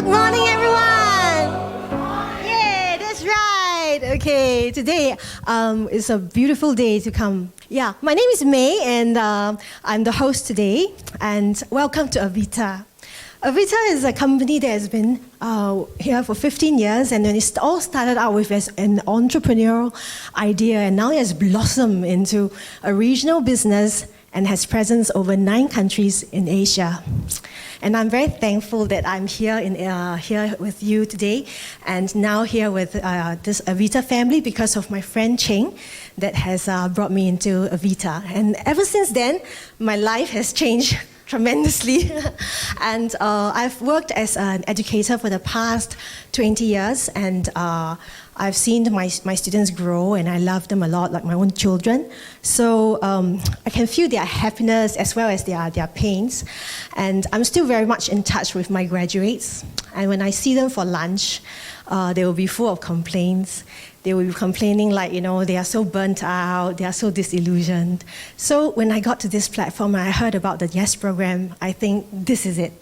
Good morning, everyone. Yeah, that's right. Okay, today is a beautiful day to come. Yeah, my name is May, and I'm the host today. And welcome to Avita. Avita is a company that has been here for 15 years, and then it all started out with as an entrepreneurial idea, and now it has blossomed into a regional business and has presence over 9 countries in Asia. And I'm very thankful that I'm here here with you today, and now here with this Avita family because of my friend Cheng that has brought me into Avita. And ever since then, my life has changed tremendously. And I've worked as an educator for the past 20 years, and I've seen my students grow, and I love them a lot, like my own children. So I can feel their happiness as well as their pains. And I'm still very much in touch with my graduates. And when I see them for lunch, they will be full of complaints. They will be complaining like, they are so burnt out, they are so disillusioned. So when I got to this platform and I heard about the Y.E.S program, I think this is it.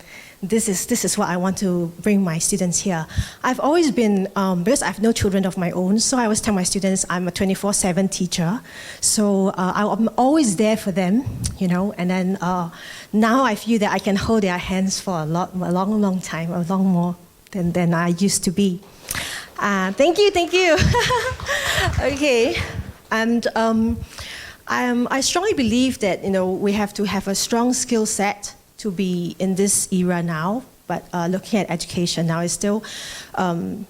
This is what I want to bring my students here. I've always been, because I have no children of my own, so I always tell my students I'm a 24/7 teacher. So I'm always there for them, and then now I feel that I can hold their hands for a long time, a long more than I used to be. Thank you. Okay, and I strongly believe that we have to have a strong skill set to be in this era now. But looking at education now, is still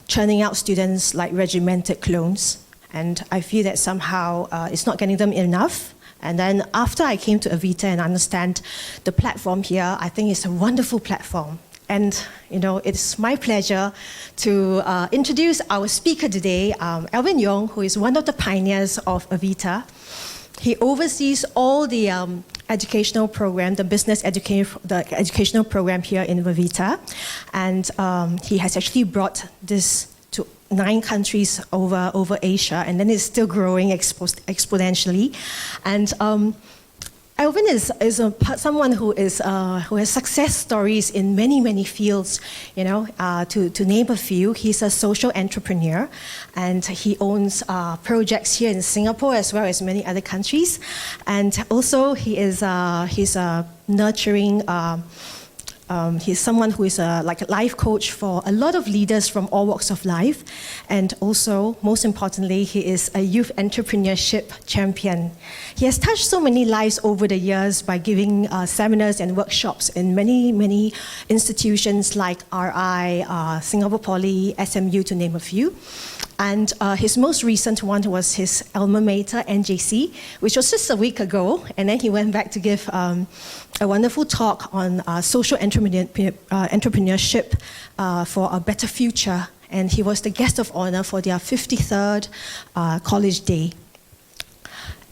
churning out students like regimented clones, and I feel that somehow it's not getting them enough. And then after I came to Avita and understand the platform here, I think it's a wonderful platform. And it's my pleasure to introduce our speaker today, Alvin Yong, who is one of the pioneers of Avita. He oversees all the educational program, the educational program here in Avita, and he has actually brought this to 9 countries over Asia, and then it's still growing exponentially. And Alvin is someone who has success stories in many fields. To name a few, he's a social entrepreneur, and he owns projects here in Singapore as well as many other countries. And also, he's nurturing. He's someone who is like a life coach for a lot of leaders from all walks of life. And also, most importantly, he is a youth entrepreneurship champion. He has touched so many lives over the years by giving seminars and workshops in many institutions like RI, Singapore Poly, SMU, to name a few. And his most recent one was his alma mater, NJC, which was just a week ago. And then he went back to give a wonderful talk on social entrepreneurship for a better future. And he was the guest of honor for their 53rd college day.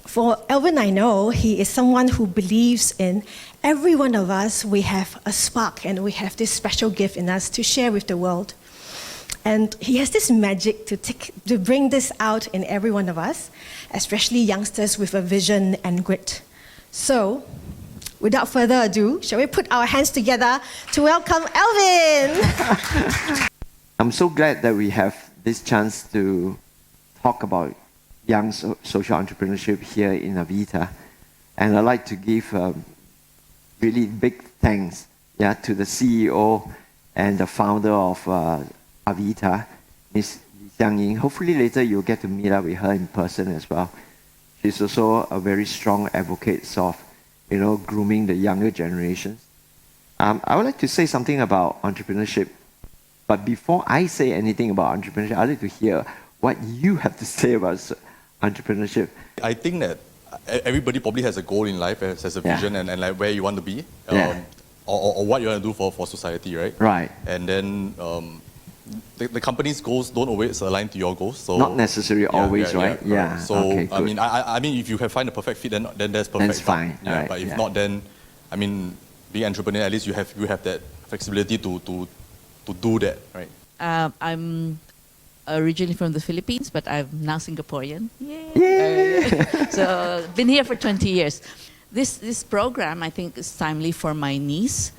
For Alvin, I know he is someone who believes in every one of us. We have a spark, and we have this special gift in us to share with the world. And he has this magic to bring this out in every one of us, especially youngsters with a vision and grit. So, without further ado, shall we put our hands together to welcome Alvin? I'm so glad that we have this chance to talk about young social entrepreneurship here in Avita. And I'd like to give really big thanks to the CEO and the founder of Avita, Ms. Li Ying. Hopefully later you'll get to meet up with her in person as well. She's also a very strong advocate of, grooming the younger generations. I would like to say something about entrepreneurship, but before I say anything about entrepreneurship, I'd like to hear what you have to say about entrepreneurship. I think that everybody probably has a goal in life, has a vision, and like where you want to be, or what you want to do for society, right? Right. And then the company's goals don't always align to your goals. So not necessarily always, right? Yeah. So okay, I mean, if you can find the perfect fit, then that's perfect. That's fine. Yeah. Right. But if not, then being entrepreneur, at least you have that flexibility to do that, right? I'm originally from the Philippines, but I'm now Singaporean. Yay! So been here for 20 years. This program, I think, is timely for my niece.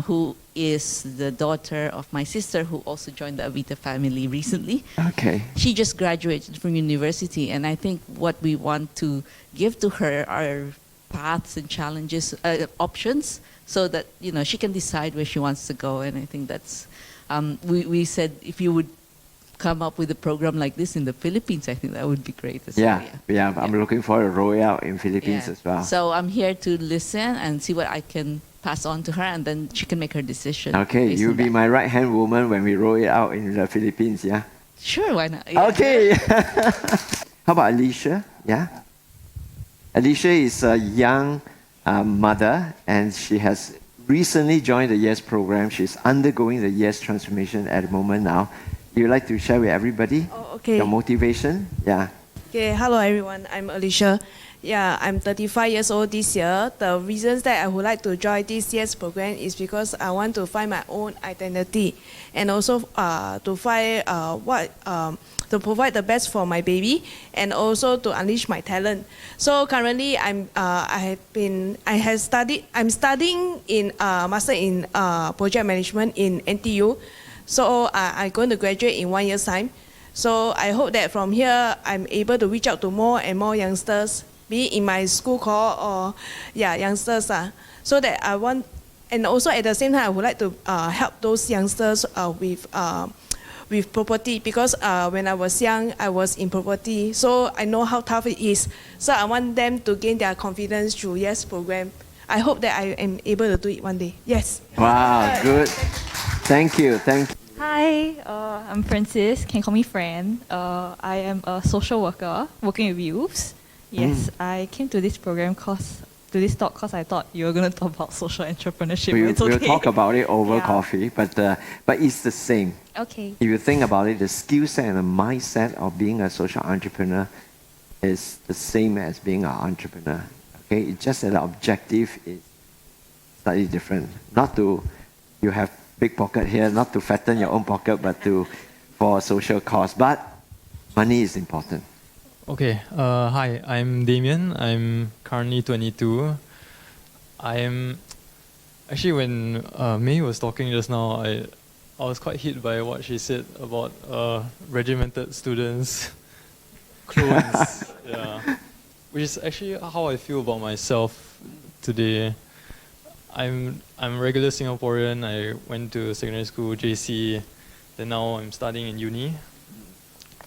who is the daughter of my sister who also joined the Avita family recently. Okay. She just graduated from university, and I think what we want to give to her are paths and challenges, options, so that she can decide where she wants to go. And I think that's we said if you would come up with a program like this in the Philippines, I think that would be great as well. Yeah. I'm looking forward to roll it out in Philippines Yeah. as well. So I'm here to listen and see what I can pass on to her, and then she can make her decision. Okay, based you'll on be that. my right-hand woman when we roll it out in the Philippines, yeah? Sure, why not? Yeah. Okay. How about Alicia? Yeah? Alicia is a young mother, and she has recently joined the Y.E.S program. She's undergoing the Y.E.S transformation at the moment now. You'd like to share with everybody your motivation? Yeah. Okay, hello everyone. I'm Alicia. Yeah, I'm 35 years old this year. The reasons that I would like to join this Y.E.S program is because I want to find my own identity, and also to find to provide the best for my baby, and also to unleash my talent. So currently, I'm studying in master in project management in NTU. So I'm going to graduate in 1 year's time. So I hope that from here, I'm able to reach out to more and more youngsters, be it in my school call or youngsters. So that I want, and also at the same time, I would like to help those youngsters with property, because when I was young, I was in property, so I know how tough it is. So I want them to gain their confidence through Y.E.S program. I hope that I am able to do it one day. Yes. Wow, good. Thank you. Hi, I'm Francis. Can call me Fran. I am a social worker working with youths. Yes, I came to this program to this talk because I thought you were going to talk about social entrepreneurship. We'll Okay. talk about it over Yeah. coffee, but it's the same. Okay. If you think about it, the skill set and the mindset of being a social entrepreneur is the same as being an entrepreneur. Okay, it's just that the objective is slightly different. Not to you have big pocket here, not to fatten your own pocket, but for a social cause. But money is important. Okay, hi, I'm Damien. I'm currently 22. Actually, when May was talking just now, I was quite hit by what she said about regimented students, clones, which is actually how I feel about myself today. I'm a regular Singaporean. I went to secondary school, JC, then now I'm studying in uni.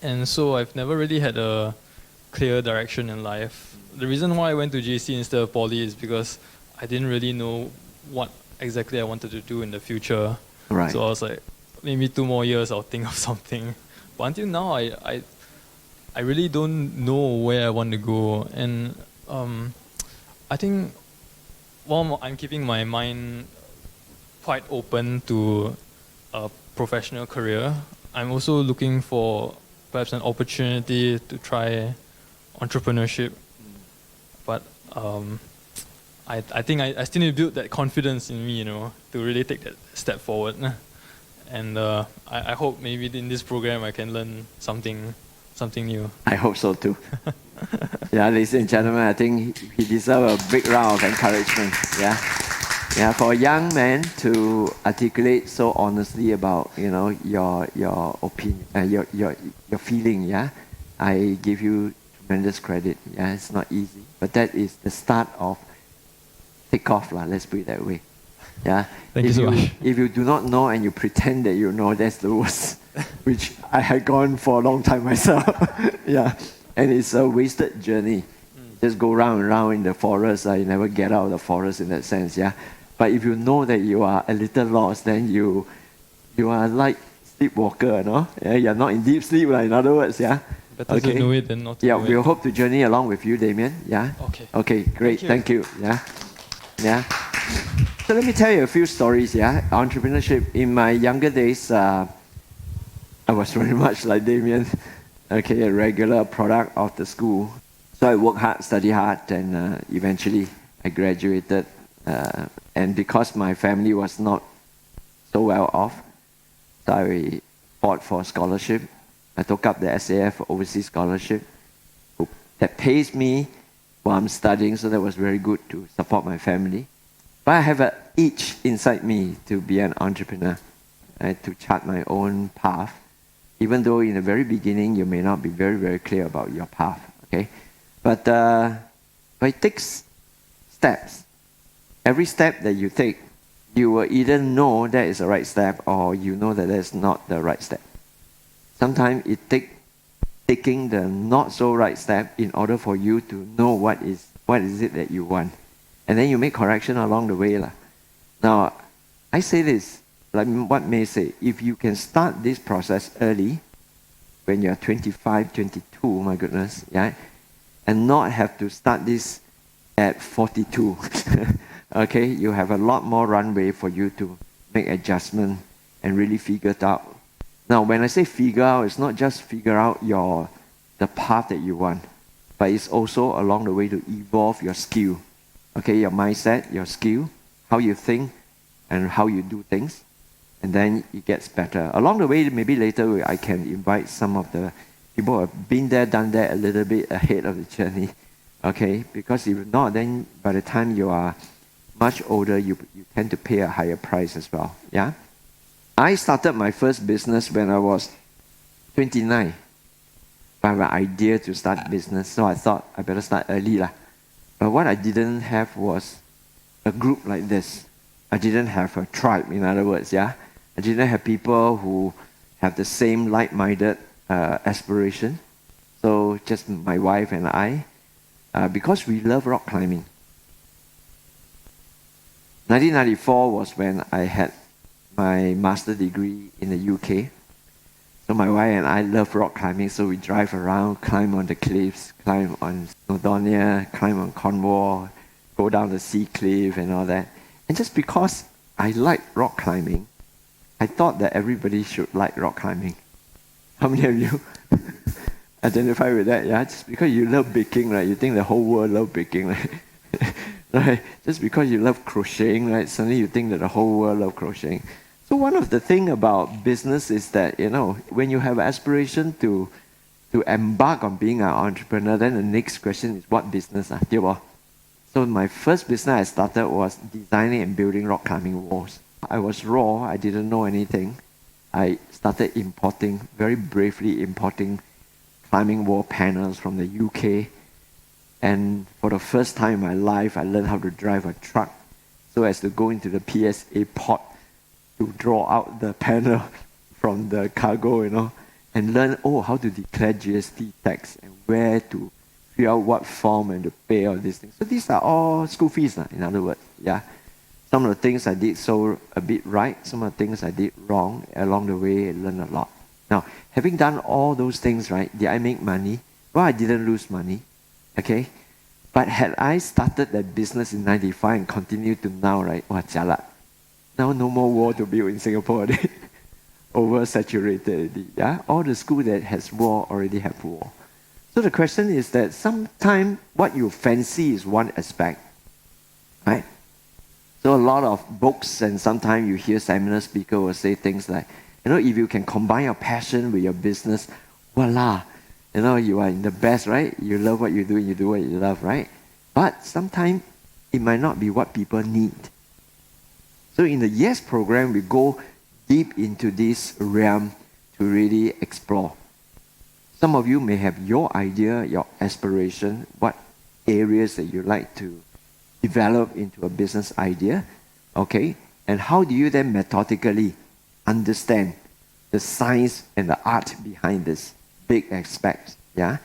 And so I've never really had a clear direction in life. The reason why I went to JC instead of poly is because I didn't really know what exactly I wanted to do in the future. Right. So I was like, maybe 2 more years I'll think of something. But until now, I really don't know where I want to go. And I think while I'm keeping my mind quite open to a professional career, I'm also looking for perhaps an opportunity to try entrepreneurship. But I think I still need to build that confidence in me, to really take that step forward. And I hope maybe in this program I can learn something new. I hope so too. Yeah, ladies and gentlemen, I think he deserves a big round of encouragement. Yeah, for a young man to articulate so honestly about your opinion, your feeling. Yeah, I give you tremendous credit. Yeah, it's not easy, but that is the start of takeoff, lah. Let's put it that way. Yeah. Thank you so much. If you do not know and you pretend that you know, that's the worst, which I had gone for a long time myself. Yeah, and it's a wasted journey. Just go round and round in the forest. You never get out of the forest in that sense. Yeah, but if you know that you are a little lost, then you are like sleepwalker, no? Yeah, you're not in deep sleep. In other words, yeah. Better to know it than not to Yeah, know it. we'll hope to journey along with you, Damien. Yeah. Okay. Okay, great. Thank you. Thank you. Yeah. So let me tell you a few stories. Yeah, entrepreneurship. In my younger days, I was very much like Damien. Okay, a regular product of the school. So I worked hard, studied hard, and eventually I graduated. And because my family was not so well off, so I fought for a scholarship. I took up the SAF Overseas Scholarship that pays me while I'm studying, so that was very good to support my family. But I have itch inside me to be an entrepreneur, right, to chart my own path, even though in the very beginning you may not be very, very clear about your path, okay? But it takes steps. Every step that you take, you will either know that is the right step or you know that that's not the right step. Sometimes it takes taking the not so right step in order for you to know what is it that you want. And then you make correction along the way. Now, I say this, like what May say, if you can start this process early, when you're 25, 22, my goodness, yeah, and not have to start this at 42, okay, you have a lot more runway for you to make adjustment and really figure it out. Now, when I say figure out, it's not just figure out the path that you want, but it's also along the way to evolve your skill. Okay, your mindset, your skill, how you think, and how you do things, and then it gets better. Along the way, maybe later I can invite some of the people who have been there, done that a little bit ahead of the journey. Okay, because if not, then by the time you are much older, you tend to pay a higher price as well. Yeah. I started my first business when I was 29. I have an idea to start business, so I thought I better start early. But what I didn't have was a group like this. I didn't have a tribe, in other words, yeah? I didn't have people who have the same like-minded aspiration. So just my wife and I, because we love rock climbing. 1994 was when I had my master's degree in the UK. So my wife and I love rock climbing, so we drive around, climb on the cliffs, climb on Snowdonia, climb on Cornwall, go down the sea cliff and all that. And just because I like rock climbing, I thought that everybody should like rock climbing. How many of you identify with that? Yeah, just because you love baking, right? You think the whole world loves baking, right? Right? Just because you love crocheting, right? Suddenly you think that the whole world loves crocheting. So one of the things about business is that, when you have aspiration to embark on being an entrepreneur, then the next question is what business? So my first business I started was designing and building rock climbing walls. I was raw, I didn't know anything. I started very bravely importing climbing wall panels from the UK. And for the first time in my life, I learned how to drive a truck so as to go into the PSA pot to draw out the panel from the cargo, and learn, how to declare GST tax and where to fill out what form and to pay all these things. So these are all school fees, in other words, yeah. Some of the things I did so a bit right, some of the things I did wrong. Along the way, I learned a lot. Now, having done all those things right, did I make money? Well, I didn't lose money, okay? But had I started that business in 95 and continued to now, right, jialat. Now no more war to build in Singapore. Oversaturated already. Yeah? All the school that has war already have war. So the question is that sometimes what you fancy is one aspect. Right? So a lot of books and sometimes you hear seminar speakers will say things like, if you can combine your passion with your business, voila, you are in the best, right? You love what you do and you do what you love, right? But sometimes it might not be what people need. So in the Y.E.S program, we go deep into this realm to really explore. Some of you may have your idea, your aspiration, what areas that you like to develop into a business idea, okay? And how do you then methodically understand the science and the art behind this big aspect, yeah?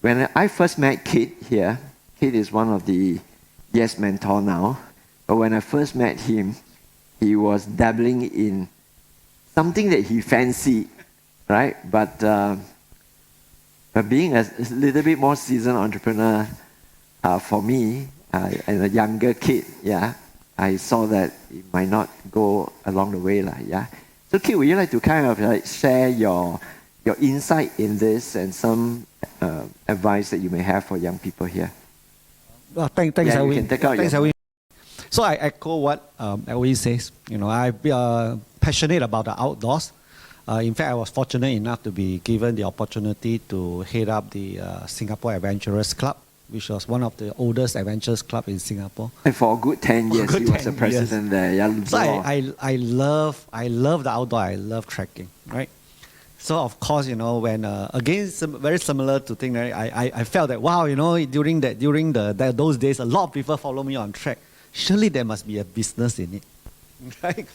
When I first met Kit here, Kit is one of the Y.E.S mentor now. But when I first met him, he was dabbling in something that he fancied, right? But being a little bit more seasoned entrepreneur for me, and a younger kid, yeah, I saw that it might not go along the way, yeah. So Kit, would you like to kind of share your insight in this and some advice that you may have for young people here? Well, thanks, yeah, Alvin. You can take out Thanks, Alvin. So I echo what Alvin says. I'm passionate about the outdoors. In fact, I was fortunate enough to be given the opportunity to head up the Singapore Adventurers Club. which was one of the oldest adventures club in Singapore. And for a good 10 years, good he was 10 a president there. Yeah, So I love the outdoor. I love trekking, right? So of course, when again very similar to thing, right? I felt that wow, during those days, a lot of people follow me on trek. Surely there must be a business in it, right?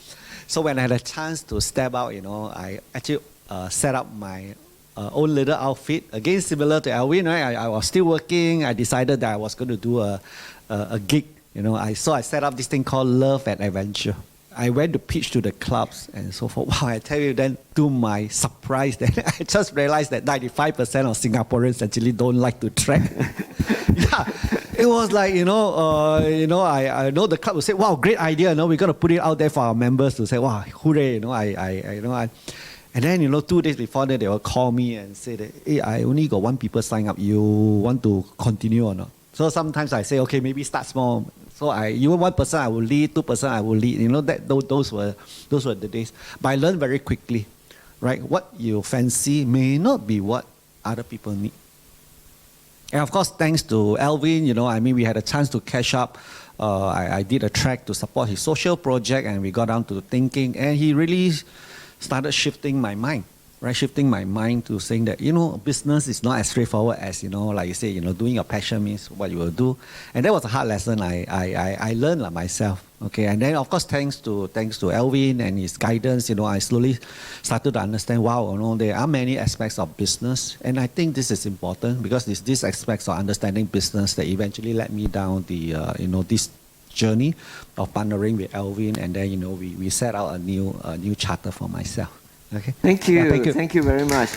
So when I had a chance to step out, I actually set up my own little outfit. Again, similar to Alvin, right? I was still working. I decided that I was going to do a gig. So I set up this thing called Love and Adventure. I went to pitch to the clubs and so forth. Wow, I tell you, then to my surprise, then I just realized that 95% of Singaporeans actually don't like to trek. Yeah, it was like, I know the club will say, wow, great idea, we're going to put it out there for our members to say, wow, hooray, and then, 2 days before that, they will call me and say that, hey, I only got 1 people sign up. You want to continue or not? So sometimes I say, okay, maybe start small. So even 1% I will lead, 2% I will lead. Those were the days. But I learned very quickly, right? What you fancy may not be what other people need. And of course, thanks to Alvin, we had a chance to catch up. I did a track to support his social project, and we got down to thinking, and he really started shifting my mind, right? Shifting my mind to saying that, business is not as straightforward as, like you say, doing your passion means what you will do. And that was a hard lesson I learned myself, okay? And then, of course, thanks to Alvin and his guidance, I slowly started to understand, wow, there are many aspects of business. And I think this is important because it's these aspects of understanding business that eventually led me down the, this journey of partnering with Alvin, and then we set out a new charter for myself. Okay. Thank you. Yeah, thank you. Thank you very much.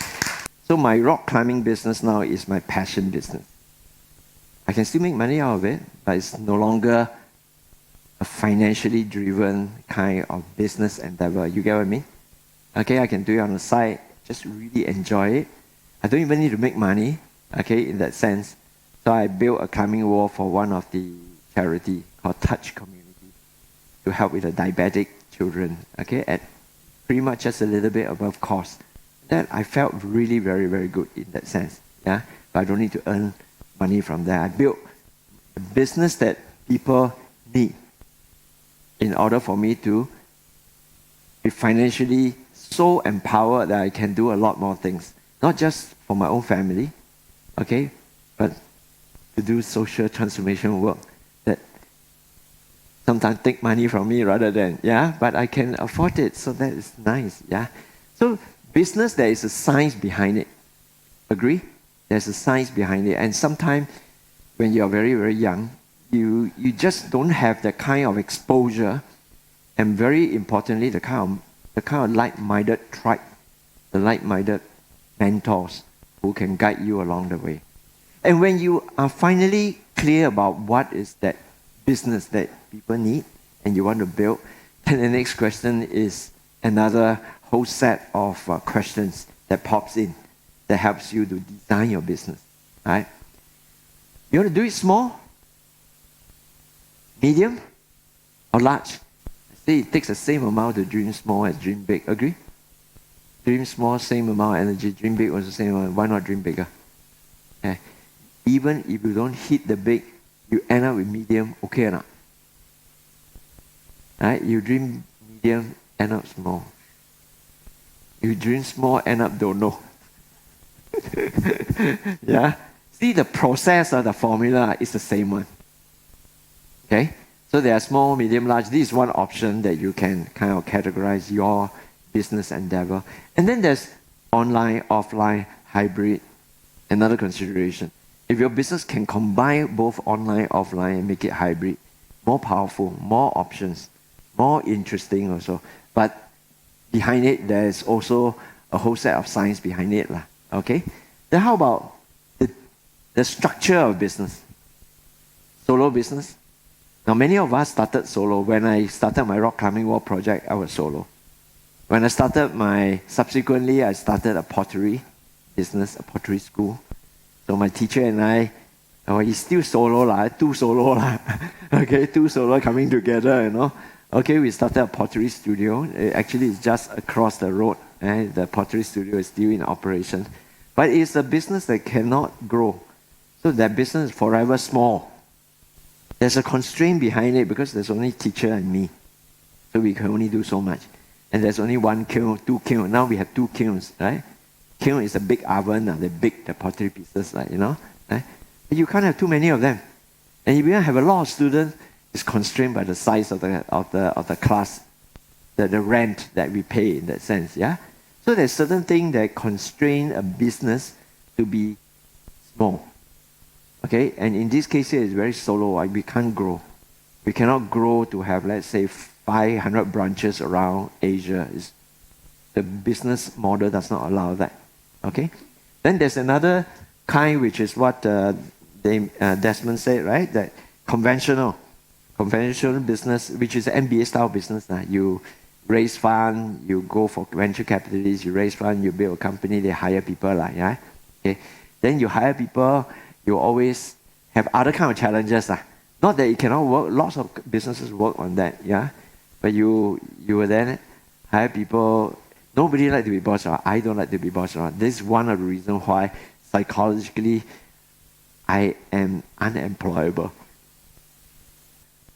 So my rock climbing business now is my passion business. I can still make money out of it, but it's no longer a financially driven kind of business endeavor. You get what I mean? Okay, I can do it on the side, just really enjoy it. I don't even need to make money, okay, in that sense. So I built a climbing wall for one of the charity called Touch Community to help with the diabetic children, okay, at pretty much just a little bit above cost. That I felt really very, very good in that sense, yeah. But I don't need to earn money from that. I built a business that people need in order for me to be financially so empowered that I can do a lot more things. Not just for my own family, okay, but to do social transformation work that sometimes take money from me rather than, but I can afford it, so that is nice, So business, there is a science behind it. Agree? There's a science behind it. And sometimes when you're very, very young, you just don't have the kind of exposure, and very importantly, the kind of like-minded tribe, the like-minded mentors who can guide you along the way. And when you are finally clear about what is that business that people need and you want to build, then the next question is another whole set of questions that pops in that helps you to design your business, right? You want to do it small, medium, or large? I say it takes the same amount to dream small as dream big. Agree? Dream small, same amount of energy. Dream big was the same amount. Why not dream bigger? Okay. Even if you don't hit the big, you end up with medium, okay or not? Right? You dream medium, end up small. You dream small, end up don't know. Yeah? See, the process or the formula is the same one. Okay? So there are small, medium, large. This is one option that you can kind of categorize your business endeavor. And then there's online, offline, hybrid, another consideration. If your business can combine both online, offline, and make it hybrid, more powerful, more options, more interesting also. But behind it, there's also a whole set of science behind it. Okay? Then how about the structure of business? Solo business. Now, many of us started solo. When I started my rock climbing wall project, I was solo. When I started subsequently, I started a pottery business, a pottery school. So my teacher and I, he's still solo, two solo, okay, two solo coming together, Okay, we started a pottery studio. Actually, it's just across the road. The pottery studio is still in operation. But it's a business that cannot grow. So that business is forever small. There's a constraint behind it because there's only teacher and me. So we can only do so much. And there's only one kiln, two kilns. Now we have two kilns, right? Kiln is a big oven, they bake the pottery pieces, right? Right? But you can't have too many of them. And if you have a lot of students, it's constrained by the size of the class, the rent that we pay in that sense, yeah? So there's certain things that constrain a business to be small. Okay, and in this case here, it's very solo. We can't grow. We cannot grow to have, let's say, 500 branches around Asia. The business model does not allow that. Okay, then there's another kind, which is what Desmond said, right? That conventional business, which is MBA style business. You raise fund, you go for venture capitalists, you raise fund, you build a company, they hire people, yeah. Okay, then you hire people. You always have other kind of challenges. Not that it cannot work. Lots of businesses work on that, yeah. But you will then hire people. Nobody like to be bossed around. I don't like to be bossed around. This is one of the reasons why psychologically I am unemployable.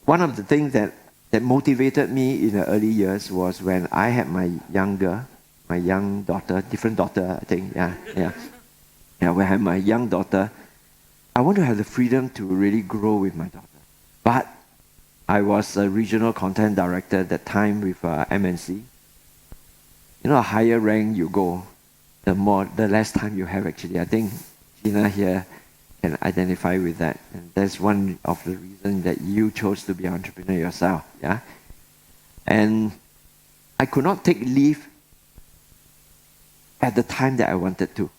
One of the things that motivated me in the early years was when I had my young daughter, different daughter, I think, yeah. When I had my young daughter, I want to have the freedom to really grow with my daughter. But I was a regional content director at that time with MNC. The higher rank you go, the less time you have actually. I think Gina here can identify with that. And that's one of the reasons that you chose to be an entrepreneur yourself, yeah? And I could not take leave at the time that I wanted to.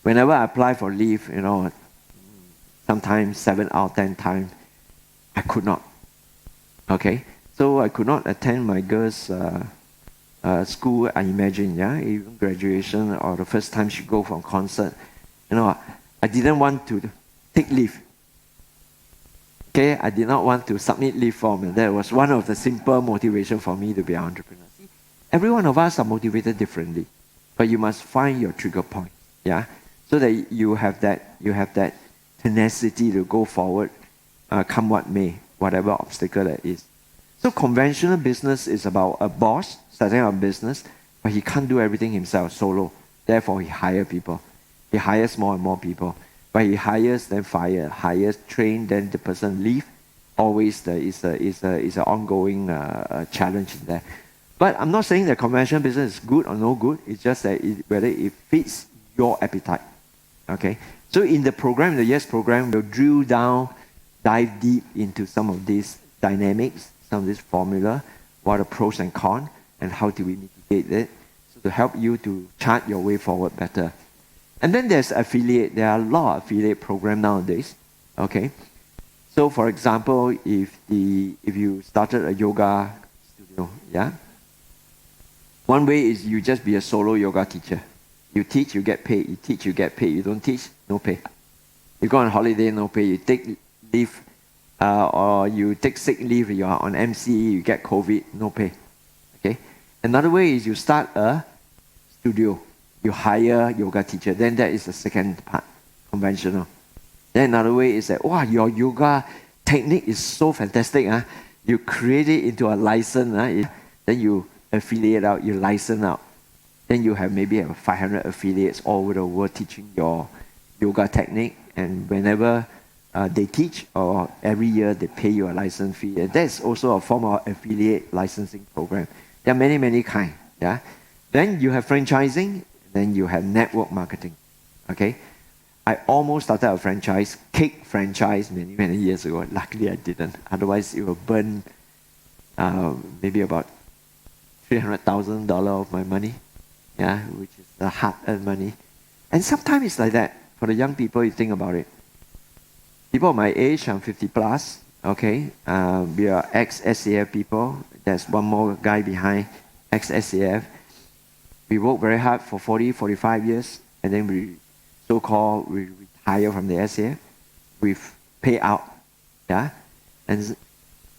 Whenever I apply for leave, sometimes 7 out of 10 times, I could not. Okay? So I could not attend my girls' school, I imagine, yeah? Even graduation or the first time she go for a concert. I didn't want to take leave. Okay? I did not want to submit leave form. And that was one of the simple motivation for me to be an entrepreneur. See, every one of us are motivated differently. But you must find your trigger point. Yeah? So that you have that tenacity to go forward, come what may, whatever obstacle that is. So conventional business is about a boss setting up a business, but he can't do everything himself, solo. Therefore, he hires people. He hires more and more people. But he hires, then fire, hires, train, then the person leave. Always there is an ongoing challenge in there. But I'm not saying that conventional business is good or no good. It's just that whether it fits your appetite. Okay, so in the program, the Y.E.S program, we'll drill down, dive deep into some of these dynamics, some of this formula, what are pros and cons, and how do we mitigate it, so to help you to chart your way forward better. And then there's affiliate. There are a lot of affiliate programs nowadays. Okay, so for example, if you started a yoga studio, yeah, one way is you just be a solo yoga teacher. You teach, you get paid. You teach, you get paid. You don't teach, no pay. You go on holiday, no pay. You take leave, or you take sick leave. You are on MC, you get COVID, no pay. Okay. Another way is you start a studio. You hire yoga teacher. Then that is the second part, conventional. Then another way is that, wow, your yoga technique is so fantastic. You create it into a license. Then you affiliate out, you license out. Then you have maybe 500 affiliates all over the world teaching your yoga technique. And whenever they teach, or every year they pay you a license fee. And that's also a form of affiliate licensing program. There are many, many kinds. Yeah. Then you have franchising. Then you have network marketing. Okay. I almost started a franchise, cake franchise, many, many years ago. Luckily, I didn't. Otherwise, it will burn maybe about $300,000 of my money. Yeah, which is the hard-earned money. And sometimes it's like that. For the young people, you think about it. People of my age, I'm 50 plus, okay? We are ex-SAF people. There's one more guy behind, ex-SAF. We work very hard for 40, 45 years, and then we retire from the SAF. We've paid out, yeah? And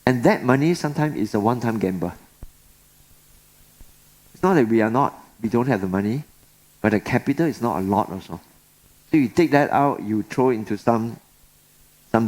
that money sometimes is a one-time gamble. It's not that we don't have the money, but the capital is not a lot also. So you take that out, you throw into some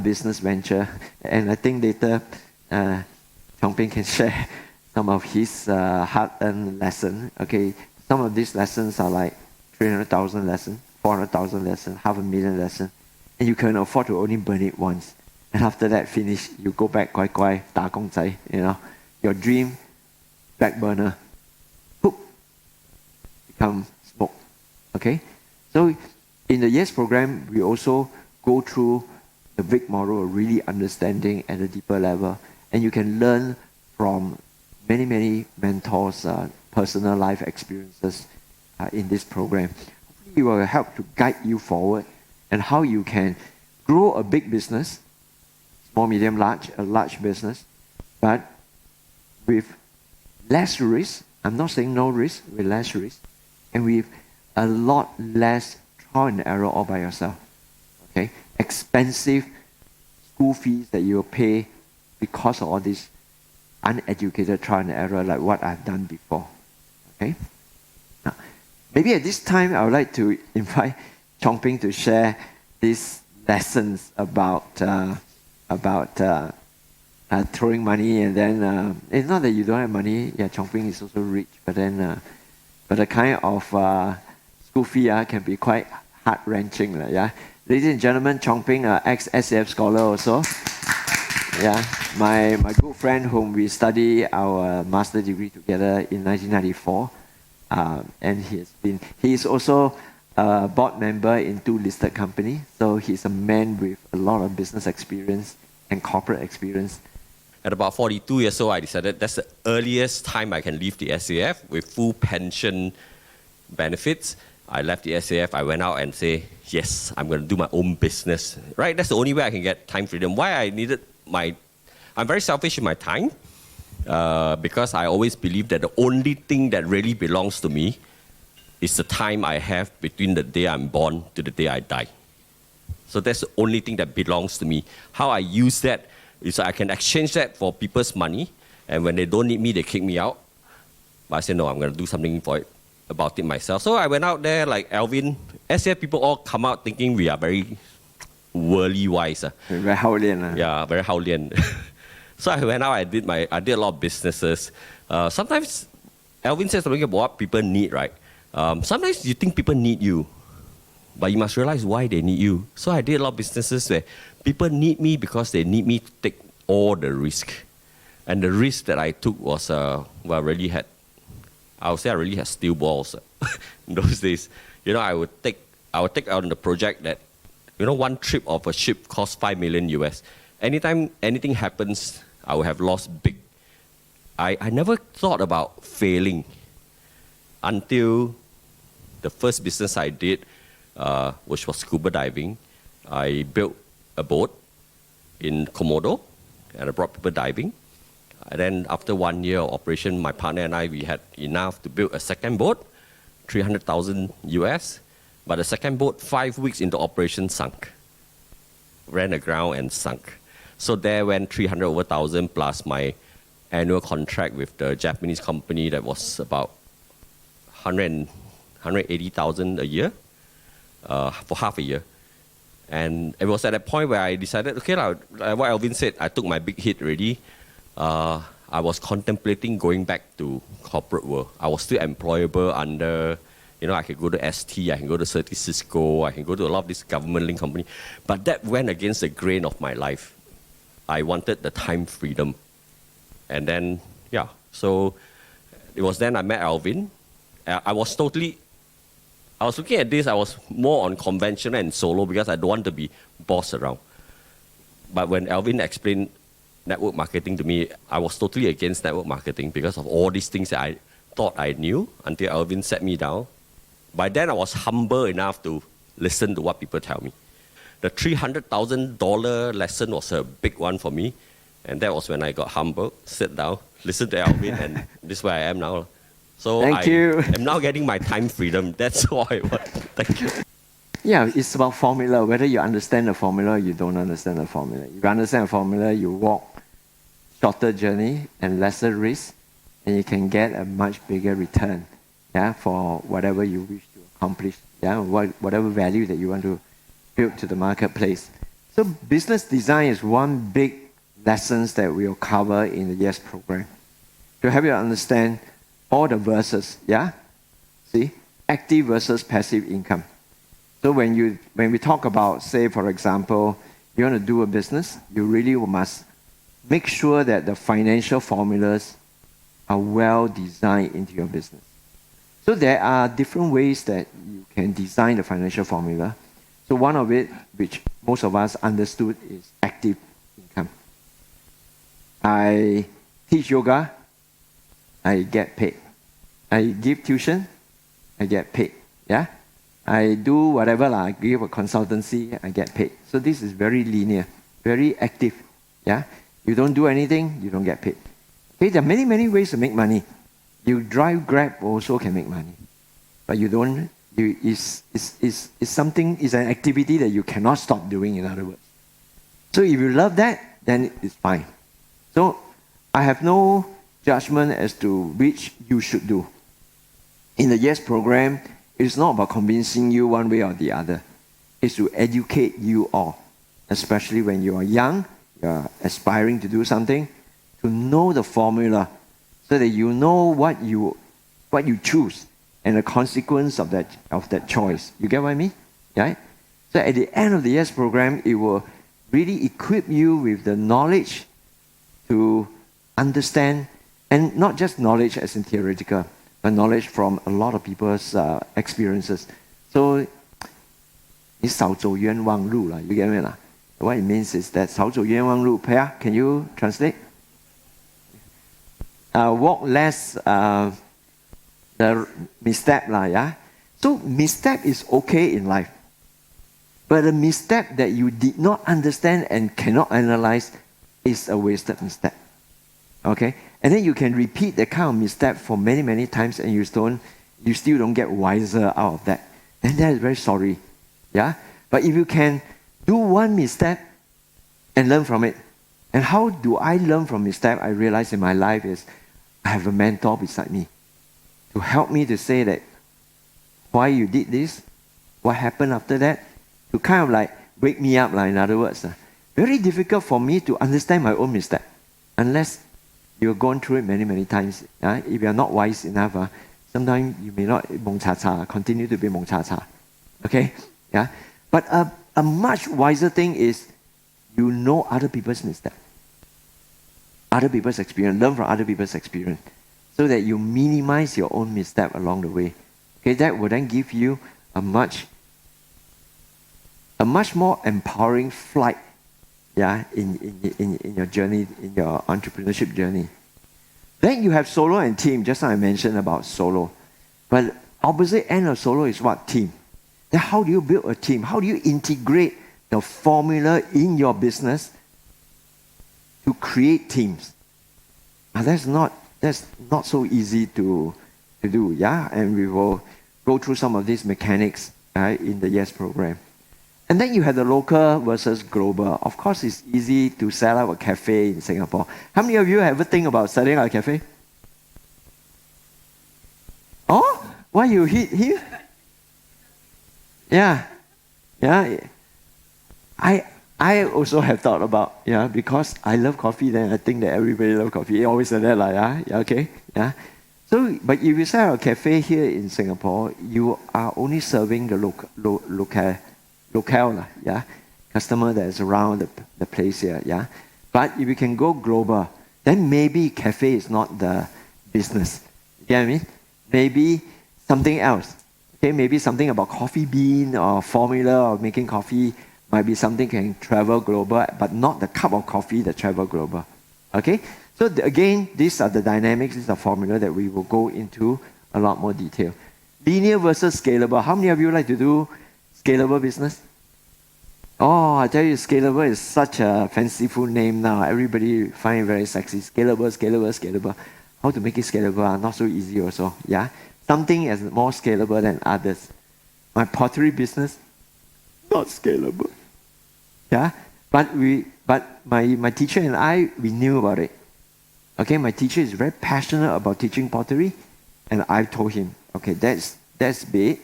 business venture, and I think later Chongping can share some of his hard-earned lesson. Okay, some of these lessons are like 300,000 lesson, 400,000 lesson, 500,000 lesson, and you can afford to only burn it once. And after that finish, you go back 乖乖 打工仔, you know, your dream back burner, poof, become smoke. Okay, so in the Y.E.S program, we also go through the big model of really understanding at a deeper level, and you can learn from many mentors' personal life experiences in this program. It will help to guide you forward and how you can grow a big business, small, medium, large, a large business, but with less risk. I'm not saying no risk, with less risk, and with a lot less trial and error all by yourself. Okay, expensive school fees that you will pay because of all this uneducated trial and error, like what I've done before. Okay. Now, maybe at this time I would like to invite Chongping to share these lessons about throwing money, and then it's not that you don't have money. Yeah, Chongping is also rich, but then but the kind of school fee can be quite heart-wrenching. Yeah, ladies and gentlemen, Chongping, ex-SAF scholar also. Yeah, my good friend whom we study our master degree together in 1994, and he is also a board member in 2 listed companies. So he's a man with a lot of business experience and corporate experience. At about 42 years old, I decided that's the earliest time I can leave the SAF with full pension benefits. I left the SAF, I went out and say, yes, I'm going to do my own business. Right? That's the only way I can get time freedom. Why I needed I'm very selfish in my time because I always believe that the only thing that really belongs to me is the time I have between the day I'm born to the day I die. So that's the only thing that belongs to me. How I use that is I can exchange that for people's money, and when they don't need me, they kick me out. But I said, no, I'm going to do something about it myself. So I went out there like Alvin. SAF people all come out thinking we are very worldly wise. Very hao lian. Yeah, very hao lian. So I went out, I did a lot of businesses. Sometimes Alvin says something about what people need, right? Sometimes you think people need you, but you must realize why they need you. So I did a lot of businesses where people need me because they need me to take all the risk. And the risk that I took was, I would say I really had steel balls in those days. You know, I would take on the project that, you know, one trip of a ship costs $5 million US. Anytime anything happens, I would have lost big. I never thought about failing until the first business I did, which was scuba diving. I built a boat in Komodo, and I brought people diving. And then after 1 year of operation, my partner and I, we had enough to build a second boat, 300,000 US. But the second boat, 5 weeks into operation, sunk. Ran aground and sunk. So there went 300,000 plus my annual contract with the Japanese company that was about 180,000 a year for half a year. And it was at that point where I decided, okay, like what Alvin said, I took my big hit already. I was contemplating going back to corporate world. I was still employable under, you know, I could go to ST, I can go to Certis Cisco, I can go to a lot of this government-linked company. But that went against the grain of my life. I wanted the time freedom. And then, yeah, so it was then I met Alvin. I was looking at this, I was more on conventional and solo because I don't want to be boss around. But when Alvin explained network marketing to me, I was totally against network marketing because of all these things that I thought I knew until Alvin sat me down. By then, I was humble enough to listen to what people tell me. The $300,000 lesson was a big one for me. And that was when I got humble, sit down, listen to Alvin, and this is where I am now. So Thank you. I'm now getting my time freedom. That's all I want. Thank you. Yeah, it's about formula. Whether you understand the formula or you don't understand the formula. If you understand the formula, you walk shorter journey and lesser risk, and you can get a much bigger return, yeah, for whatever you wish to accomplish. yeah, whatever value that you want to build to the marketplace. So business design is one big lessons that we'll cover in the Y.E.S program to help you understand all the verses, yeah? See, active versus passive income. So when we talk about, say, for example, you want to do a business, you really must make sure that the financial formulas are well designed into your business. So there are different ways that you can design the financial formula. So one of it, which most of us understood, is active income. I teach yoga, I get paid. I give tuition, I get paid. Yeah? I do whatever, I give a consultancy, I get paid. So this is very linear, very active. Yeah? You don't do anything, you don't get paid. Okay, there are many, many ways to make money. You drive Grab also can make money. But you don't, it's an activity that you cannot stop doing, in other words. So if you love that, then it's fine. So I have no judgment as to which you should do. In the Y.E.S program, it's not about convincing you one way or the other. It's to educate you all, especially when you are young, you are aspiring to do something, to know the formula so that you know what you choose and the consequence of that choice. You get what I mean? Right? So at the end of the Y.E.S program, it will really equip you with the knowledge to understand, and not just knowledge as in theoretical, but knowledge from a lot of people's experiences. So, 你少走冤枉路啦, you get me? What it means is that 少走冤枉路. Pia, can you translate? Walk less the misstep lah, yeah? So misstep is okay in life. But a misstep that you did not understand and cannot analyze is a wasted misstep. Okay? And then you can repeat that kind of misstep for many, many times and you still don't get wiser out of that. Then that is very sorry. Yeah? But if you can do one misstep and learn from it. And how do I learn from misstep? I realize in my life is I have a mentor beside me to help me to say that why you did this, what happened after that, to kind of like wake me up, in other words. Very difficult for me to understand my own misstep unless you've gone through it many, many times. If you're not wise enough, sometimes you may not continue to be mong cha cha. Okay? Yeah? But a much wiser thing is you know other people's mistake, other people's experience, learn from other people's experience so that you minimize your own misstep along the way. Okay, that will then give you a much more empowering flight, yeah, in your journey, in your entrepreneurship journey. Then you have solo and team. Just now I mentioned about solo. But opposite end of solo is what? Team. Then how do you build a team? How do you integrate the formula in your business to create teams? Now that's not so easy to do, yeah? And we will go through some of these mechanics in the Y.E.S program. And then you have the local versus global. Of course, it's easy to set up a cafe in Singapore. How many of you ever think about setting up a cafe? Oh, why you hit here? Yeah. I also have thought about, because I love coffee, then I think that everybody loves coffee. It always like that, yeah, okay, yeah. So, but if you set up a cafe here in Singapore, you are only serving the locale, yeah, customer that is around the place here, yeah. But if you can go global, then maybe cafe is not the business. You get what I mean? Maybe something else. Okay, maybe something about coffee bean or formula or making coffee might be something can travel global, but not the cup of coffee that travel global. Okay? So again, these are the dynamics, these are formula that we will go into a lot more detail. Linear versus scalable. How many of you like to do scalable business? Oh, I tell you, scalable is such a fanciful name now. Everybody find it very sexy. Scalable. How to make it scalable? Not so easy also. Yeah? Something is more scalable than others. My pottery business, not scalable. Yeah? But my teacher and I, we knew about it. Okay, my teacher is very passionate about teaching pottery. And I told him, okay, that's big.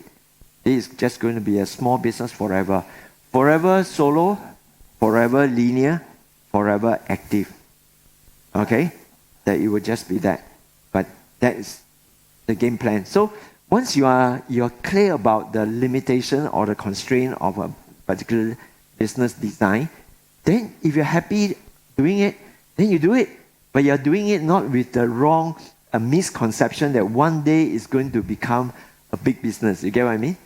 It is just going to be a small business forever. Forever solo, forever linear, forever active. Okay? That it will just be that. But that is the game plan. So once you're clear about the limitation or the constraint of a particular business design, then if you're happy doing it, then you do it. But you're doing it not with the wrong misconception that one day it's going to become a big business. You get what I mean?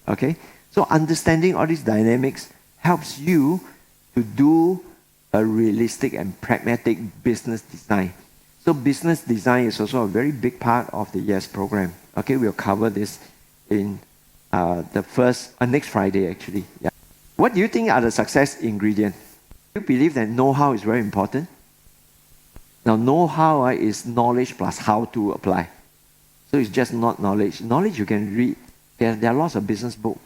Okay? So understanding all these dynamics helps you to do a realistic and pragmatic business design. So business design is also a very big part of the Y.E.S program. Okay, we'll cover this in next Friday actually. Yeah. What do you think are the success ingredients? Do you believe that know-how is very important? Now, know-how is knowledge plus how to apply. So it's just not knowledge. Knowledge you can read. There are lots of business books.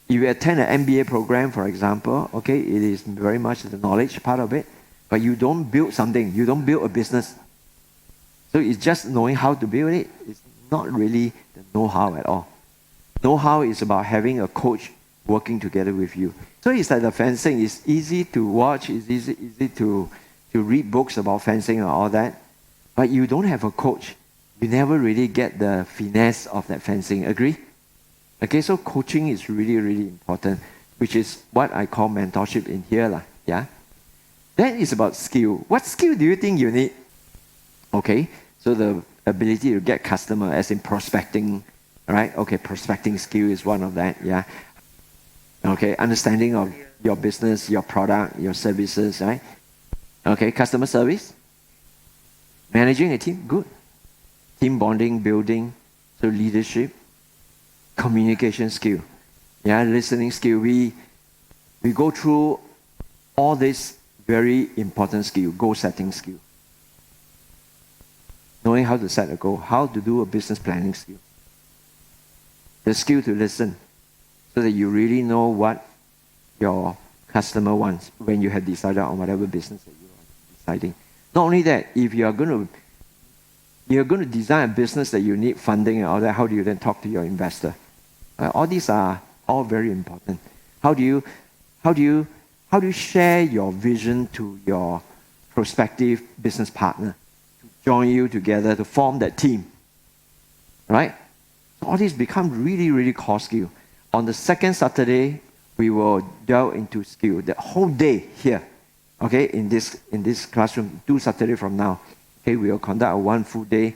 If you attend an MBA program, for example, okay, it is very much the knowledge part of it, but you don't build something. You don't build a business. So it's just knowing how to build it. It's not really the know-how at all. Know-how is about having a coach working together with you. So it's like the fencing. It's easy to watch. It's easy to read books about fencing and all that. But you don't have a coach. You never really get the finesse of that fencing. Agree? Okay, so coaching is really, really important, which is what I call mentorship in here. Yeah? Then it's about skill. What skill do you think you need? Okay, so the ability to get customer, as in prospecting, right? Okay, prospecting skill is one of that, yeah. Okay, understanding of your business, your product, your services, right? Okay, customer service. Managing a team, good. Team bonding, building, so leadership. Communication skill, yeah, listening skill. We go through all this very important skill, goal setting skill. Knowing how to set a goal, how to do a business planning skill. The skill to listen, so that you really know what your customer wants when you have decided on whatever business that you are deciding. Not only that, if you're going to design a business that you need funding and all that, how do you then talk to your investor? All these are all very important. How do you share your vision to your prospective business partner to join you together to form that team? Right? So all these become really, really core skill. On the second Saturday, we will delve into skill. The whole day here, okay, in this classroom, 2 Saturdays from now, okay, we will conduct a 1 full day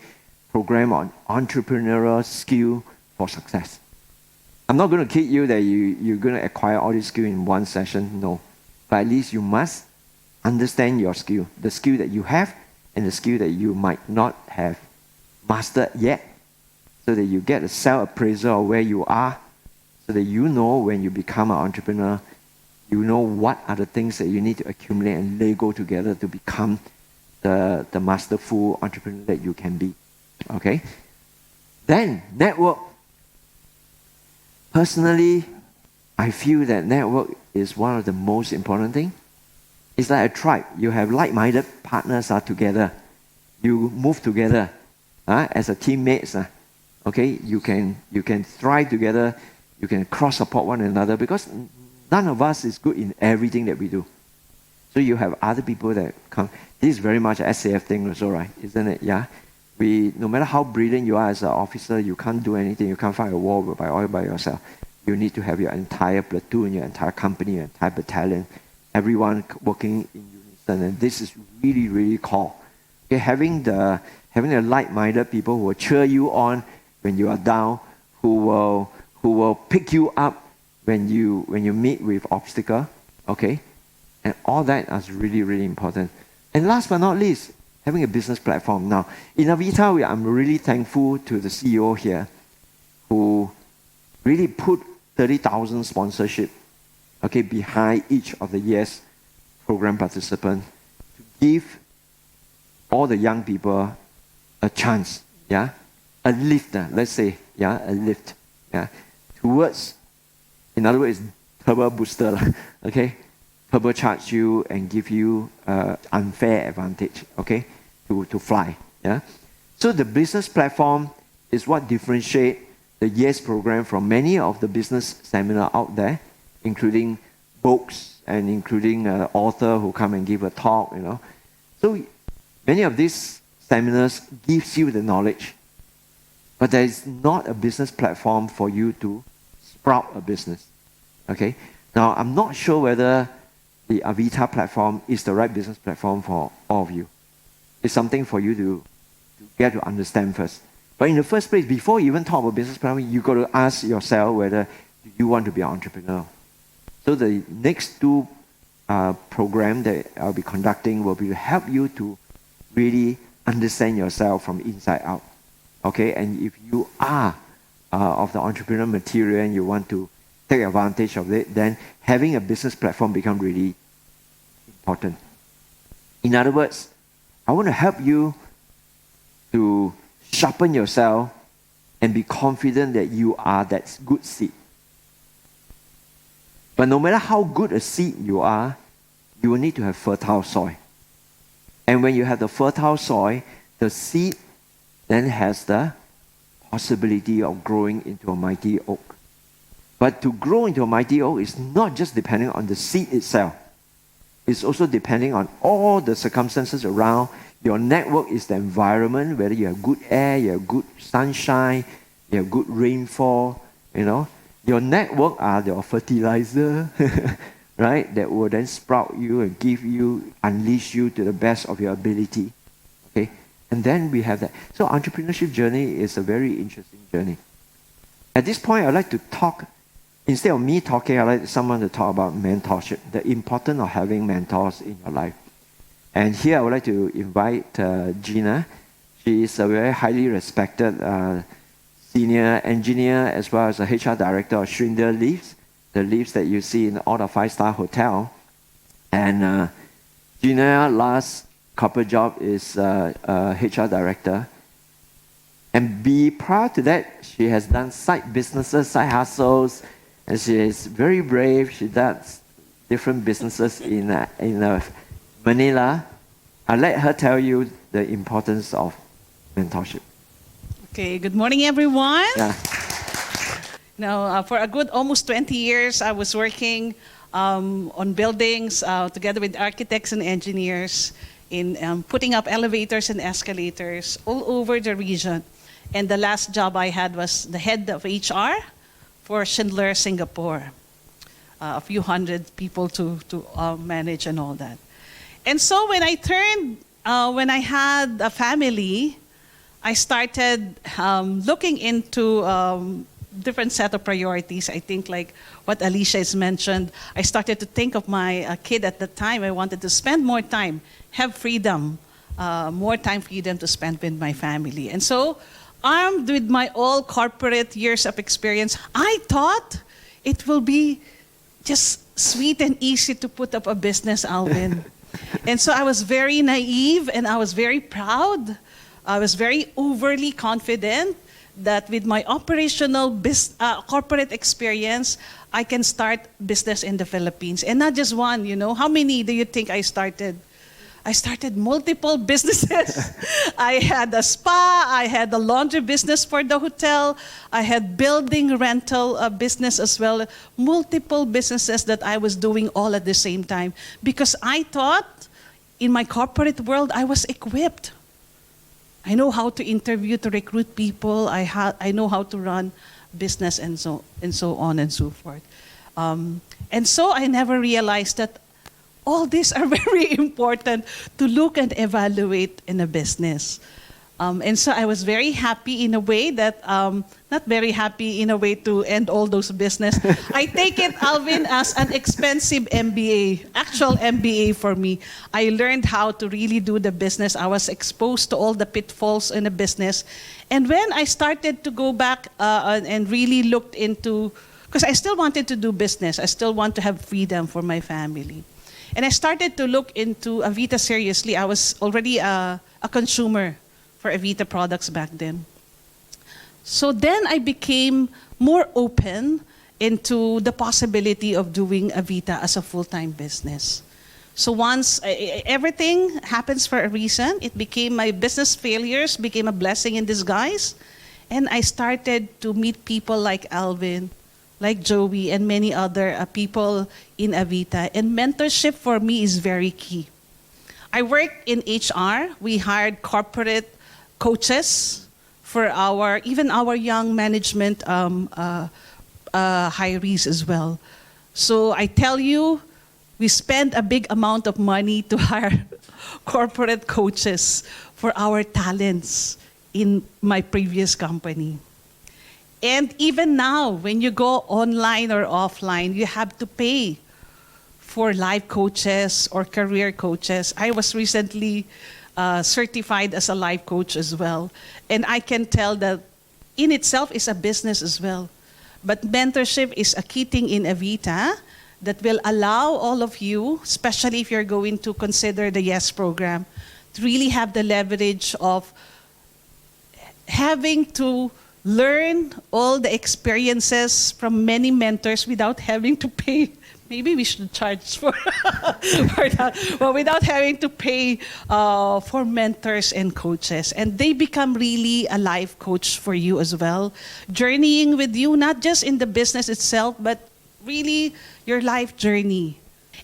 program on entrepreneurial skill for success. I'm not going to kid you that you're going to acquire all these skills in one session, no. But at least you must understand your skill, the skill that you have and the skill that you might not have mastered yet, so that you get a self-appraisal of where you are, so that you know when you become an entrepreneur, you know what are the things that you need to accumulate and Lego together to become the masterful entrepreneur that you can be. Okay? Then, network. Personally, I feel that network is one of the most important things. It's like a tribe. You have like-minded partners are together. You move together as a teammates. Okay, you can thrive together. You can cross-support one another because none of us is good in everything that we do. So you have other people that come. This is very much an SAF thing also, right? Isn't it? Yeah. No matter how brilliant you are as an officer, you can't do anything. You can't fight a war all by yourself. You need to have your entire platoon, your entire company, your entire battalion, everyone working in unison. And this is really, really core. Okay, having the like-minded people who will cheer you on when you are down, who will pick you up when you meet with obstacle. Okay, and all that is really, really important. And last but not least, having a business platform. Now, in Avita, I'm really thankful to the CEO here who really put 30,000 sponsorship behind each of the Y.E.S program participants to give all the young people a chance, a lift, let's say, a lift, towards, in other words, turbo booster, turbocharge you and give you unfair advantage, to fly. Yeah. So the business platform is what differentiates the Y.E.S program from many of the business seminars out there, including books and including an author who come and give a talk, you know. So many of these seminars gives you the knowledge, but there is not a business platform for you to sprout a business. Okay? Now, I'm not sure whether the Avita platform is the right business platform for all of you. It's something for you to get to understand first. But in the first place, before you even talk about business planning, you got to ask yourself whether you want to be an entrepreneur. So the next two programs that I'll be conducting will be to help you to really understand yourself from inside out. Okay, and if you are of the entrepreneur material and you want to take advantage of it, then having a business platform becomes really important. In other words, I want to help you to sharpen yourself and be confident that you are that good seed. But no matter how good a seed you are, you will need to have fertile soil. And when you have the fertile soil, the seed then has the possibility of growing into a mighty oak. But to grow into a mighty oak is not just depending on the seed itself. It's also depending on all the circumstances around. Your network is the environment, whether you have good air, you have good sunshine, you have good rainfall, you know. Your network are your fertilizer, right, that will then sprout you and give you, unleash you to the best of your ability. Okay? And then we have that. So entrepreneurship journey is a very interesting journey. At this point, I'd like to talk, instead of me talking, I'd like someone to talk about mentorship, the importance of having mentors in your life. And here I would like to invite Gina. She is a very highly respected senior engineer as well as a HR director of Schindler Lifts, the lifts that you see in all the five-star hotel. And Gina's last corporate job is HR director. And prior to that, she has done side businesses, side hustles, and she is very brave. She does different businesses in Manila. I'll let her tell you the importance of mentorship. Okay, good morning, everyone. Yeah. Now, for a good almost 20 years, I was working on buildings together with architects and engineers in putting up elevators and escalators all over the region. And the last job I had was the head of HR for Schindler Singapore. A few hundred people to manage and all that. And so when I had a family, I started looking into different set of priorities. I think like what Alicia has mentioned, I started to think of my kid at the time. I wanted to spend more time, have freedom, more time freedom to spend with my family. And so armed with my all corporate years of experience, I thought it will be just sweet and easy to put up a business, Alvin. And so I was very naive and I was very proud. I was very overly confident that with my operational corporate experience, I can start business in the Philippines. And not just one, you know. How many do you think I started? I started multiple businesses. I had a spa, I had a laundry business for the hotel, I had building rental business as well, multiple businesses that I was doing all at the same time because I thought in my corporate world I was equipped. I know how to interview, to recruit people, I know how to run business and so on and so forth. And so I never realized that all these are very important to look and evaluate in a business. And so I was very happy in a way that, not very happy in a way to end all those business. I take it, Alvin, as an expensive MBA, actual MBA for me. I learned how to really do the business. I was exposed to all the pitfalls in the business. And when I started to go back and really looked into, because I still wanted to do business, I still want to have freedom for my family. And I started to look into Avita seriously. I was already a consumer for Avita products back then. So then I became more open into the possibility of doing Avita as a full-time business. So once everything happens for a reason, it became my business failures became a blessing in disguise. And I started to meet people like Alvin, like Joey, and many other people in Avita. And mentorship for me is very key. I work in HR. We hired corporate coaches for even our young management hirees as well. So I tell you, we spend a big amount of money to hire corporate coaches for our talents in my previous company. And even now, when you go online or offline, you have to pay for life coaches or career coaches. I was recently certified as a life coach as well. And I can tell that in itself is a business as well. But mentorship is a key thing in Avita that will allow all of you, especially if you're going to consider the Y.E.S program, to really have the leverage of having to learn all the experiences from many mentors without having to pay. Maybe we should charge for that, but without having to pay for mentors and coaches. And they become really a life coach for you as well, journeying with you, not just in the business itself, but really your life journey.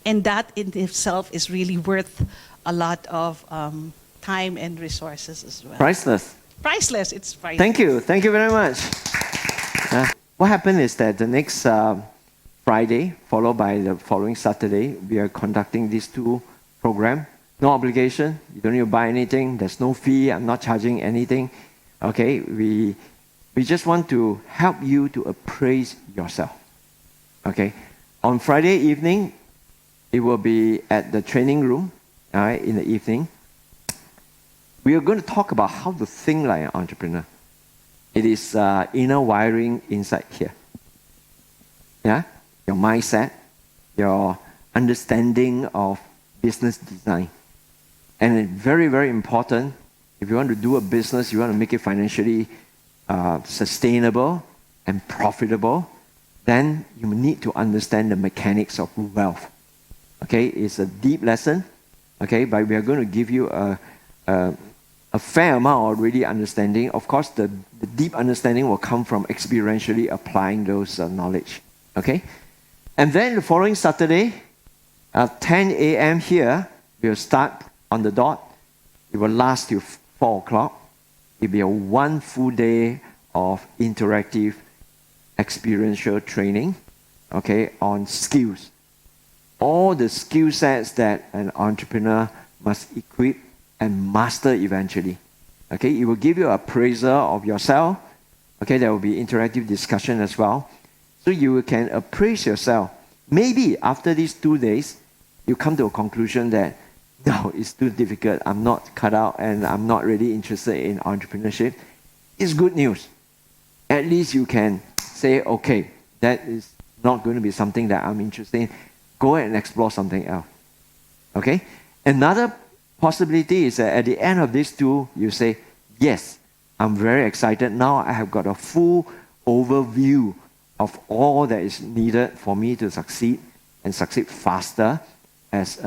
And that in itself is really worth a lot of time and resources as well. Priceless. Priceless, it's priceless. Thank you very much. What happened is that the next Friday, followed by the following Saturday, we are conducting these two programs. No obligation, you don't need to buy anything, there's no fee, I'm not charging anything. Okay, we just want to help you to appraise yourself. Okay, on Friday evening, it will be at the training room, all right, in the evening. We are going to talk about how to think like an entrepreneur. It is inner wiring inside here. Yeah? Your mindset, your understanding of business design. And it's very, very important, if you want to do a business, you want to make it financially sustainable and profitable, then you need to understand the mechanics of wealth. Okay, it's a deep lesson, okay, but we are going to give you a fair amount of really understanding. Of course, the deep understanding will come from experientially applying those knowledge, okay? And then the following Saturday, at 10 a.m. here, we'll start on the dot. It will last till 4 o'clock. It will be a 1 full day of interactive experiential training, okay, on skills. All the skill sets that an entrepreneur must equip and master eventually. Okay, it will give you an appraisal of yourself. Okay, there will be interactive discussion as well. So you can appraise yourself. Maybe after these 2 days, you come to a conclusion that, no, it's too difficult, I'm not cut out and I'm not really interested in entrepreneurship. It's good news. At least you can say, okay, that is not going to be something that I'm interested in. Go and explore something else. Okay? Another possibility is that at the end of these two, you say, yes, I'm very excited. Now I have got a full overview of all that is needed for me to succeed and succeed faster as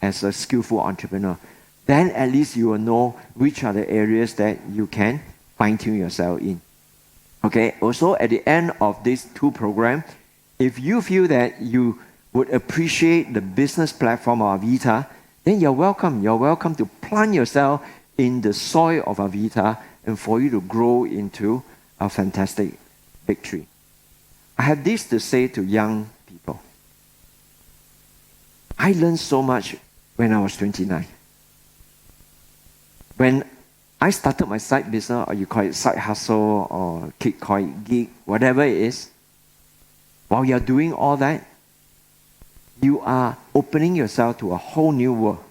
a skillful entrepreneur. Then at least you will know which are the areas that you can fine-tune yourself in. Okay, also at the end of these two programs, if you feel that you would appreciate the business platform of Avita, then you're welcome. You're welcome to plant yourself in the soil of Avita and for you to grow into a fantastic victory. I have this to say to young people. I learned so much when I was 29. When I started my side business, or you call it side hustle, or kids call it gig, whatever it is, while you're doing all that, you are opening yourself to a whole new world.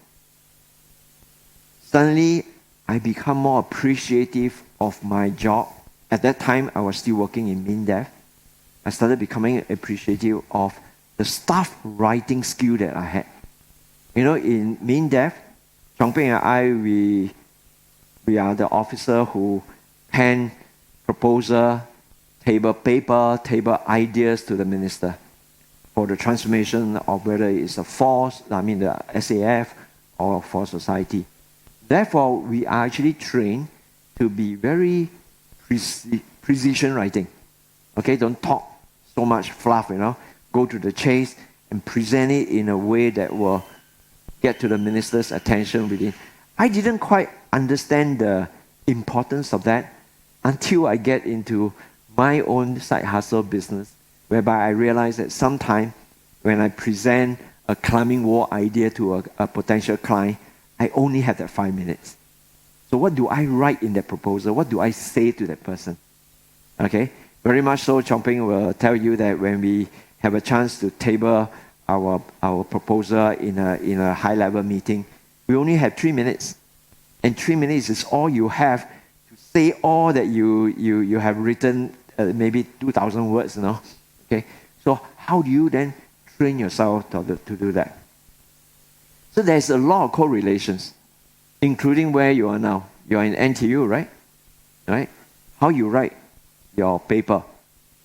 Suddenly, I become more appreciative of my job. At that time, I was still working in MinDev. I started becoming appreciative of the staff writing skill that I had. You know, in MinDev, Chongping and I, we are the officer who pen proposal, table paper, table ideas to the minister for the transformation of whether it's a force, the SAF, or for society. Therefore, we are actually trained to be very precision writing. Okay, don't talk so much fluff, Go to the chase and present it in a way that will get to the minister's attention within. I didn't quite understand the importance of that until I get into my own side hustle business, whereby I realized that sometimes when I present a climbing wall idea to a potential client, I only have that 5 minutes. So what do I write in that proposal? What do I say to that person? Okay? Very much so, Chongping will tell you that when we have a chance to table our proposal in a high-level meeting, we only have 3 minutes. And 3 minutes is all you have to say all that you have written, maybe 2,000 words, Okay? So how do you then train yourself to do that? So there's a lot of correlations, including where you are now. You are in NTU, right? Right? How you write your paper,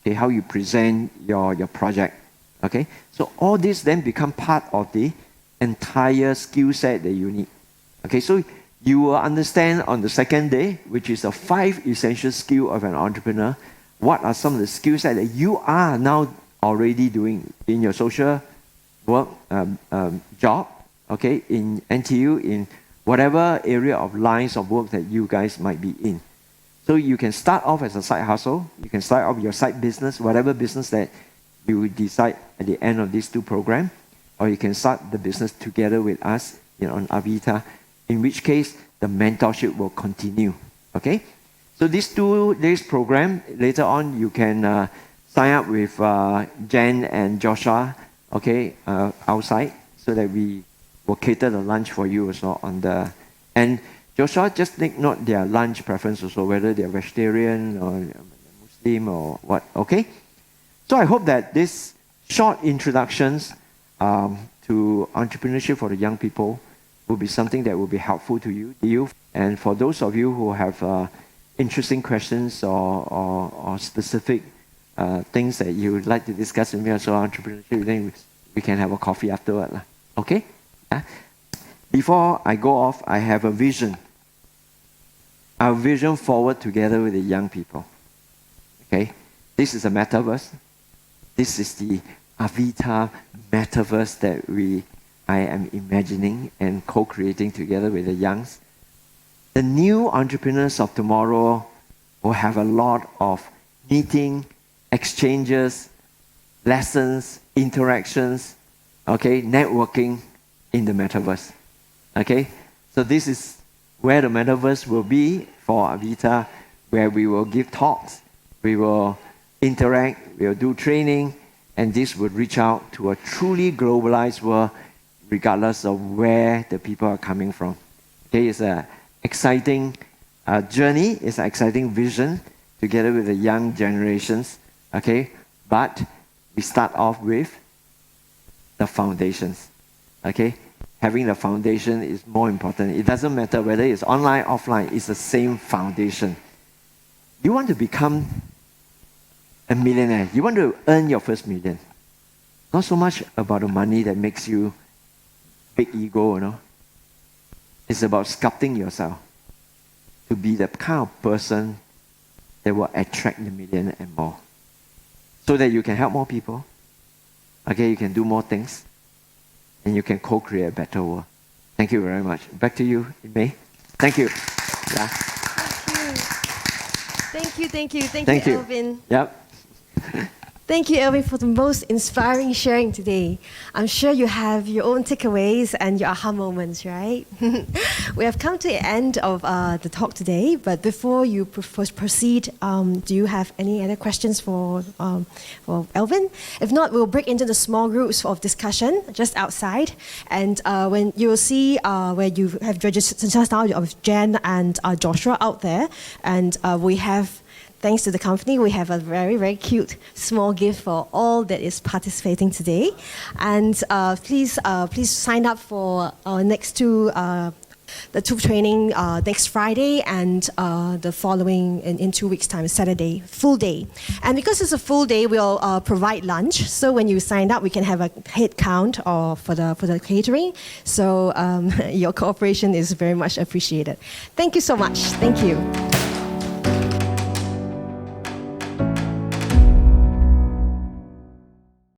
okay? How you present your project, okay? So all this then become part of the entire skill set that you need, okay? So you will understand on the second day, which is the 5 essential skills of an entrepreneur, what are some of the skill sets that you are now already doing in your social work job, okay, in NTU, in whatever area of lines of work that you guys might be in. So you can start off as a side hustle, you can start off your side business, whatever business that you decide at the end of these 2 programs, or you can start the business together with us on Avita, in which case the mentorship will continue, okay? So these 2 days program, later on you can sign up with Jen and Joshua, okay, outside, so that we will cater the lunch for you also on the, and Joshua, just take note their lunch preference also, whether they're vegetarian or Muslim or what, okay? So I hope that this short introductions to entrepreneurship for the young people will be something that will be helpful to you. And for those of you who have interesting questions or specific things that you would like to discuss with me also on entrepreneurship, then we can have a coffee afterward, okay? Yeah? Before I go off, I have a vision. Our vision forward together with the young people. Okay? This is a metaverse. This is the Avita metaverse that I am imagining and co-creating together with the youngs. The new entrepreneurs of tomorrow will have a lot of meeting, exchanges, lessons, interactions, okay, networking in the metaverse. Okay? So this is where the metaverse will be for Avita, where we will give talks, we will interact, we will do training, and this would reach out to a truly globalized world regardless of where the people are coming from. Okay, it's an exciting journey, it's an exciting vision together with the young generations, okay? But we start off with the foundations, okay? Having the foundation is more important. It doesn't matter whether it's online, offline, it's the same foundation. You want to become a millionaire. You want to earn your first million. Not so much about the money that makes you big ego, It's about sculpting yourself to be the kind of person that will attract the million and more. So that you can help more people. Okay, you can do more things. And you can co-create a better world. Thank you very much. Back to you, May. Thank you. Yeah. Thank you, Alvin. Yep. Thank you, Alvin, for the most inspiring sharing today. I'm sure you have your own takeaways and your aha moments, right? We have come to the end of the talk today, but before you proceed, do you have any other questions for Alvin? If not, we'll break into the small groups of discussion just outside, and when you will see where you have registered just now of Jen and Joshua out there, and we have. Thanks to the company, we have a very, very cute small gift for all that is participating today. And please sign up for our next the 2 training next Friday and the following in 2 weeks' time, Saturday, full day. And because it's a full day, we'll provide lunch. So when you sign up, we can have a head count for the catering. So your cooperation is very much appreciated. Thank you so much. Thank you.